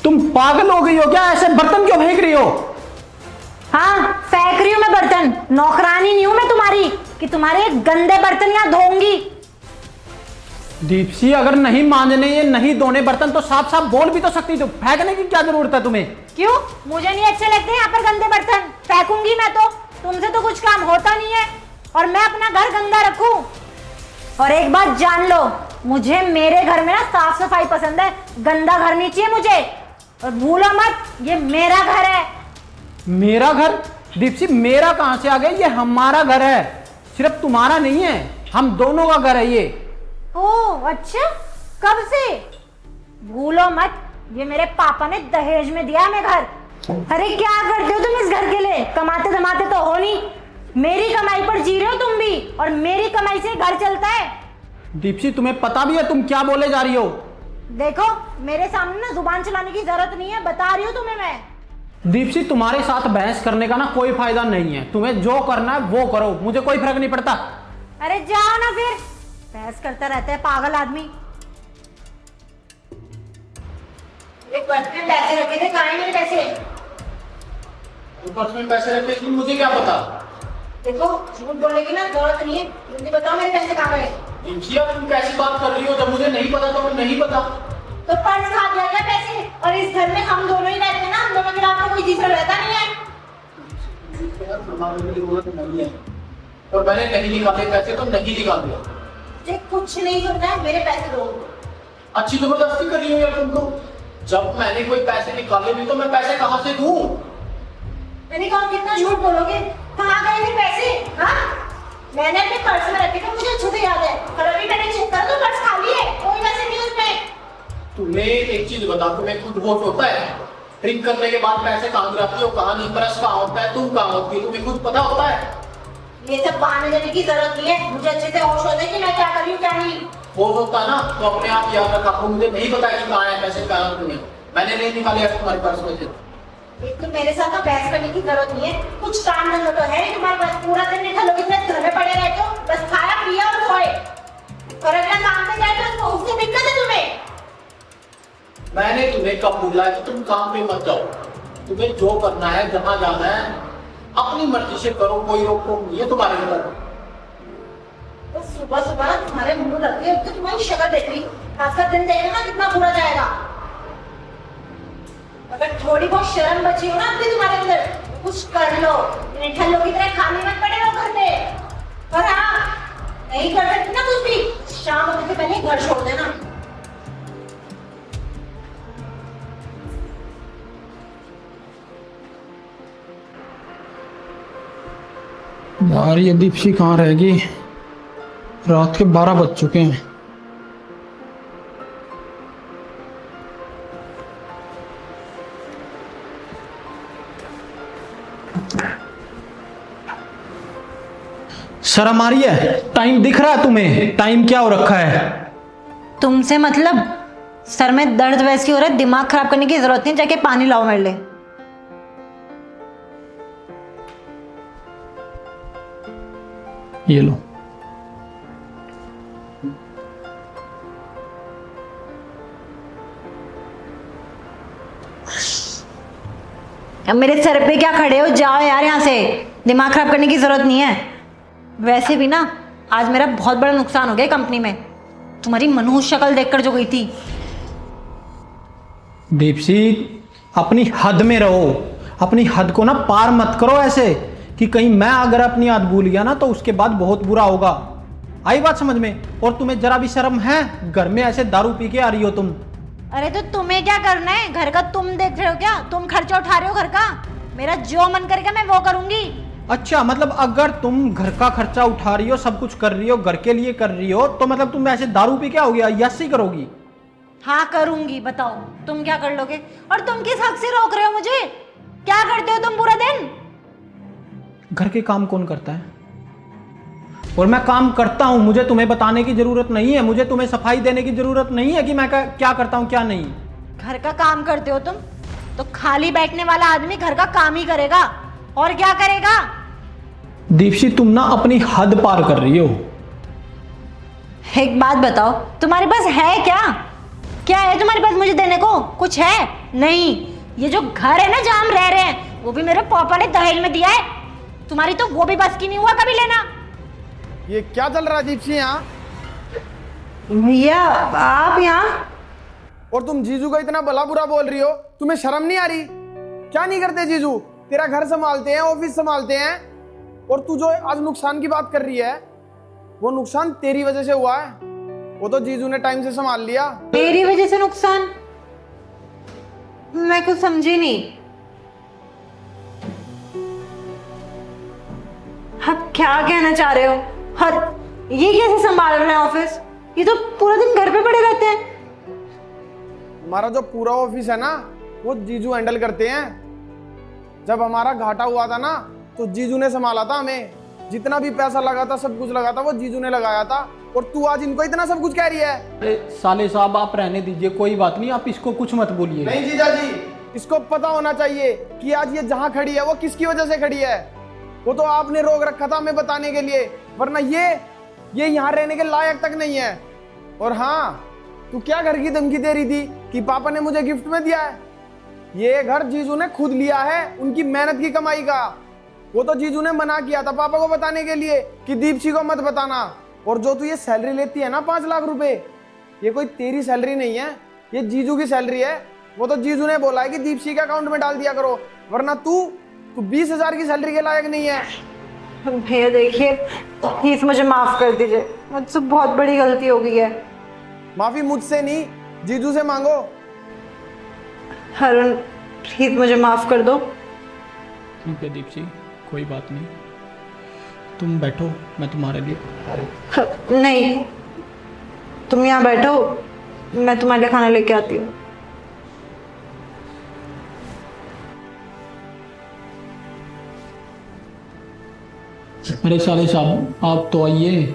तुम पागल हो गई हो क्या? ऐसे बर्तन क्यों फेंक रही हो? हाँ, फेंक रही हूँ मैं बर्तन। नौकरानी नहीं हूं मैं तुम्हारी कि तुम्हारे गंदे बर्तन यहाँ धोऊंगी। दीप्सी, अगर नहीं मांजने ये नहीं धोने बर्तन तो साफ साफ बोल भी तो सकती थी। फेंकने की क्या जरूरत है तुम्हें? क्यों? मुझे नहीं अच्छे लगते यहाँ पर गंदे बर्तन। फेंकूंगी मैं तो। तुमसे तो कुछ काम होता नहीं है और मैं अपना घर गंदा रखूं। और एक बात जान लो, मुझे मेरे घर में ना साफ सफाई पसंद है, गंदा घर नहीं चाहिए मुझे। और भूलो मत, ये मेरा घर है। मेरा घर? दीप्सी, मेरा कहां से आ गया? ये हमारा घर है, सिर्फ तुम्हारा नहीं है, हम दोनों का घर है ये। ओह अच्छा, कब से? भूलो मत, ये मेरे पापा ने दहेज में दिया हमें घर। अरे क्या करते हो तुम इस घर के लिए? कमाते धमाते तो हो नहीं, मेरी कमाई पर जी रहे हो तुम भी, और मेरी कमाई से घर चलता है। दीप्सी, तुम्हें पता भी है तुम क्या बोले जा रही हो? देखो, मेरे सामने ना जुबान चलाने की जरूरत नहीं है, बता रही हूँ तुम्हें मैं। दीप्सी, तुम्हारे साथ बहस करने का ना कोई फायदा नहीं है। तुम्हें जो करना है वो करो, मुझे कोई फर्क नहीं पड़ता। अरे जाओ ना फिर, बहस करता रहता है पागल आदमी। एक पर्स में पैसे रखे थे, कहाँ हैं मेरे पैसे? पर्स में पैसे रखे थे, मुझे क्या पता? देखो, झूठ बोलने की ना जरूरत नहीं है, जल्दी बताओ मेरे पैसे कहाँ गए? दीप्सी, तुम कैसी बात कर रही हो? जब मुझे नहीं पता तो मुझे नहीं पता। तो पर्स खा गया क्या पैसे? और इस घर में हम दोनों ही रहते हैं ना, हम दोनों के अलावा कोई तीसरा रहता नहीं है। और मैंने नहीं निकाले पैसे तो नहीं निकाले। मुझे कुछ नहीं सुनना है, मेरे पैसे दो। अच्छी जबरदस्ती कर रही हो यार तुम तो। जब मैंने कोई पैसे निकाले नहीं तो मैं पैसे कहाँ से दूं? मैंने कहा कितना झूठ बोलोगे? कहाँ गए मेरे पैसे? हाँ, मैंने अपने पर्स में रखे थे, मुझे अच्छे से याद है। और अभी मैंने चेक करा तो पर्स खाली है, कोई पैसे नहीं उसमें। तुम्हें एक चीज बता, तुम्हें खुद होश होता है? ड्रिंक करने के बाद पैसे कहाँ गिराती हो, कहाँ नहीं, पर्स कहाँ होता है, तुम कहाँ होती है, तुम्हें खुद पता होता है? ये सब बहाने देने की जरूरत नहीं है, मुझे अच्छे से होश होता है कि मैं क्या कर रही हूँ क्या नहीं। होश होता है ना तो अपने आप याद रखा करो। मुझे नहीं पता कि कहाँ है पैसे, कहाँ नहीं। मैंने नहीं निकाले तुम्हारे पर्स में से। एक तो मेरे साथ ना बहस करने की जरूरत नहीं है, कुछ काम धंधा तो है नहीं तुम्हारे पास। पूरा दिन निकल लोग इतने घर में पड़े रहते हो, बस खाया पिया और सोए। और अगला काम पे जाए तो उससे दिक्कत है तुम्हें। मैंने तुम्हें कब बोला है कि तुम काम पे मत जाओ? तुम्हें जो करना है, जहाँ जाना है, अपनी मर्जी से करो, कोई रोक टोक नहीं है तुम्हारे अंदर। तो सुबह सुबह तुम्हारे मुंह लगती है, तो तुम्हारी शक्ल देख रही, आज का दिन देखना कितना बुरा जाएगा। अगर थोड़ी बहुत शर्म बची हो ना अभी तुम्हारे अंदर, कुछ कर लो, ठल्लों की तरह खाने मत पड़े रहो घर पे। और हाँ, नहीं कर सकती ना कुछ भी, शाम होने से पहले घर छोड़ देना। यार ये दीप्सी कहाँ रहेगी? रात के 12 बज चुके हैं। शर्म आ रही है? टाइम दिख रहा है तुम्हें? टाइम क्या हो रखा है? तुमसे मतलब? सर में दर्द वैसी हो रहा है, दिमाग खराब करने की जरूरत नहीं, जाके पानी लाओ मेरे लिए। ये लो। अब मेरे सर पे क्या खड़े हो? जाओ यार यहाँ से, दिमाग खराब करने की जरूरत नहीं है। वैसे भी ना आज मेरा बहुत बड़ा नुकसान हो गया कंपनी में, तुम्हारी मनहूस शक्ल देखकर जो गई थी। दीप्सी, अपनी हद में रहो, अपनी हद को ना पार मत करो ऐसे कि कहीं मैं अगर अपनी हद भूल गया ना तो उसके बाद बहुत बुरा होगा। आई बात समझ में? और तुम्हें जरा भी शर्म है? घर में ऐसे दारू पी के आ रही हो तुम। अरे तो तुम्हें क्या करना है? घर का तुम देख रहे हो क्या? तुम खर्चा उठा रहे हो घर का? मेरा जो मन करेगा मैं वो करूंगी। अच्छा, मतलब अगर तुम घर का खर्चा उठा रही हो, सब कुछ कर रही हो, घर के लिए कर रही हो, तो मतलब तुम ऐसे दारू पी के आओगी? यस ही करोगी? हाँ करूंगी, बताओ तुम क्या कर लोगे? और तुम किस हक से रोक रहे हो मुझे? क्या करते हो तुम पूरा दिन? घर के काम कौन करता है? और मैं काम करता हूं, मुझे तुम्हें बताने की जरूरत नहीं है, मुझे तुम्हें सफाई देने की जरूरत नहीं है कि मैं क्या करता हूं क्या नहीं। घर का काम करते हो तुम? तो खाली बैठने वाला आदमी घर का काम ही करेगा, और क्या करेगा? दीप्सी, तुम ना अपनी हद पार कर रही हो। एक बात बताओ, तुम्हारे पास है क्या? क्या है तुम्हारे तुम्हारे पास मुझे देने को? कुछ है? नहीं। ये जो घर है ना जहाँ हम रह रहे हैं, वो भी मेरे पापा ने दहेज में दिया है। तुम्हारी तो वो भी बस की नहीं हुआ कभी लेना। ये क्या चल रहा है दीप्ति यहाँ? भैया आप यहाँ? और तुम जीजू का इतना भला बुरा बोल रही हो, तुम्हें शर्म नहीं आ रही? क्या नहीं करते जीजू? तेरा घर संभालते हैं, ऑफिस संभालते हैं, और तू जो आज नुकसान की बात कर रही है, वो नुकसान तेरी वजह से हुआ है। वो तो जीजू ने टाइम से संभाल लिया। मेरी वजह से नुकसान? मैं कुछ समझी नहीं। आप क्या कहना चाह रहे हो? ये कैसे संभाल रहे हैं ऑफिस? ये तो पूरा दिन घर पे पड़े रहते हैं। हमारा जो पूरा ऑफिस है ना, वो जीजू हैंडल करते हैं। जब हमारा घाटा हुआ था ना, तो जीजू ने संभाला था हमें। जितना भी पैसा लगा था, सब कुछ लगा था, वो जीजू ने लगाया था। और तू आज इनको इतना सब कुछ कह रही है? अरे साले साहब आप रहने दीजिए, कोई बात नहीं, आप इसको कुछ मत बोलिए। नहीं जीजा जी, इसको पता होना चाहिए कि आज ये जहां खड़ी है वो किसकी वजह से खड़ी है। वो तो आपने रोक रखा था हमें बताने के लिए, वरना ये यहाँ रहने के लायक तक नहीं है। और हाँ, तू क्या घर की धमकी दे रही थी कि पापा ने मुझे गिफ्ट में दिया है? ये घर जीजू ने खुद लिया है, उनकी मेहनत की कमाई का। वो तो जीजू ने मना किया था पापा को बताने के लिए कि दीप्ति को मत बताना। और जो तू ये सैलरी लेती है ना 5 लाख रुपए, ये कोई तेरी सैलरी नहीं है, ये जीजू की सैलरी है। वो तो जीजू ने बोला है कि दीप्ति के अकाउंट में डाल दिया करो, वरना तू 20,000 की सैलरी के लायक नहीं है। भैया देखिए, प्लीज मुझे माफ कर दीजिए, मुझसे बहुत बड़ी गलती हो गई है। माफी मुझसे नहीं, जीजू से मांगो। अरुण प्लीज मुझे माफ कर दो। ठीक है दीप्ति, कोई बात नहीं, तुम बैठो, मैं तुम्हारे लिए। नहीं, तुम यहाँ बैठो, मैं तुम्हारे लिए खाना लेके आती हूँ। अरे साले साहब आप तो आइए।